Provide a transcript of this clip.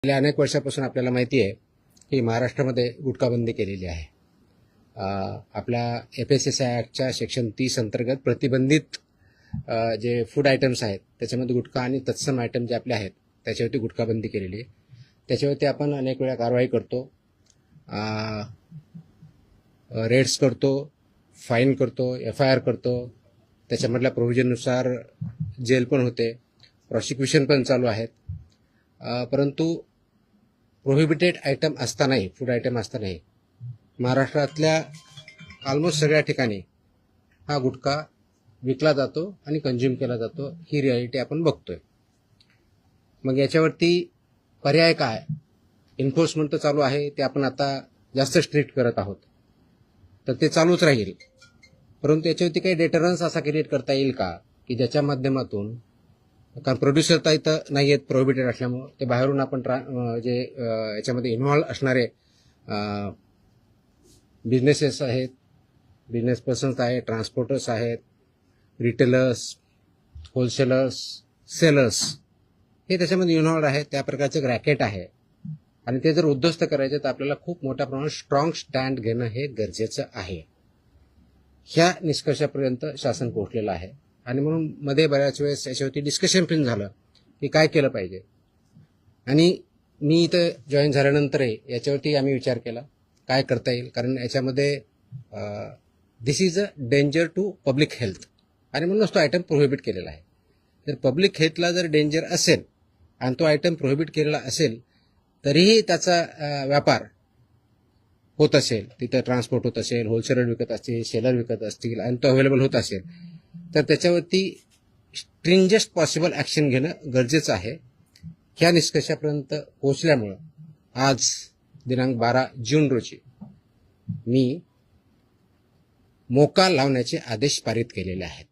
गेल्या अनेक वर्षापासून आपल्याला माहिती आहे की महाराष्ट्रामध्ये गुटखाबंदी केलेली आहे. आपल्या FSSAI ॲक्टच्या सेक्शन 30 अंतर्गत प्रतिबंधित जे फूड आयटम्स आहेत त्याच्यामध्ये गुटखा आणि तत्सम आयटम जे आपले आहेत त्याच्यावरती गुटखाबंदी केलेली आहे. त्याच्यावरती आपण अनेक वेळा कारवाई करतो, रेड्स करतो, फाईन करतो, FIR करतो. त्याच्यामधल्या प्रोव्हिजननुसार जेल पण होते, प्रॉसिक्युशन पण चालू आहेत. परंतु प्रोहिबिटेड आयटम असतानाही, फूड आयटम असतानाही महाराष्ट्रातल्या ऑलमोस्ट सगळ्या ठिकाणी हा गुटखा विकला जातो आणि कंझ्युम केला जातो. ही रियालिटी आपण बघतोय. मग याच्यावरती पर्याय काय? एन्फोर्समेंट तर चालू आहे, ते आपण आता जास्त स्ट्रिक्ट करत आहोत, तर ते चालूच राहील. परंतु याच्यावरती काही डेटरन्स असा क्रिएट करता येईल का की ज्याच्या माध्यमातून, कारण प्रोड्युसर तर इथं नाही आहेत प्रोहिबिटेड असल्यामुळं, ते बाहेरून आपण जे याच्यामध्ये इन्व्हॉल्व असणारे बिझनेसेस आहेत, बिझनेस पर्सन्स आहेत, ट्रान्सपोर्टर्स आहेत, रिटेलर्स, होलसेलर्स, सेलर्स, हे त्याच्यामध्ये इन्व्हॉल्व आहेत. त्या प्रकारचं एक रॅकेट आहे आणि ते जर उद्ध्वस्त करायचे तर आपल्याला खूप मोठ्या प्रमाणात स्ट्रॉंग स्टँड घेणं हे गरजेचं आहे. ह्या निष्कर्षापर्यंत शासन पोहोचलेलं आहे आणि म्हणून मध्ये बऱ्याच वेळेस याच्यावरती डिस्कशन पण झालं की काय केलं पाहिजे. आणि मी इथं जॉईन झाल्यानंतरही याच्यावरती आम्ही विचार केला काय करता येईल, कारण याच्यामध्ये this is a danger to public health आणि म्हणूनच तो आयटम प्रोहिबिट केलेला आहे. तर पब्लिक हेल्थला जर डेंजर असेल आणि तो आयटम प्रोहिबिट केलेला असेल तरीही त्याचा व्यापार होत असेल, तिथं ट्रान्सपोर्ट होत असेल, होलसेलर विकत असतील, सेलर विकत असतील आणि तो अवेलेबल होत असेल, तर त्याच्यावरती स्ट्रिंजेस्ट पॉसिबल ॲक्शन घेणं गरजेचं आहे. ह्या निष्कर्षापर्यंत पोहोचल्यामुळं आज दिनांक 12 जून रोजी मी मोका लावण्याचे आदेश पारित केलेले आहेत.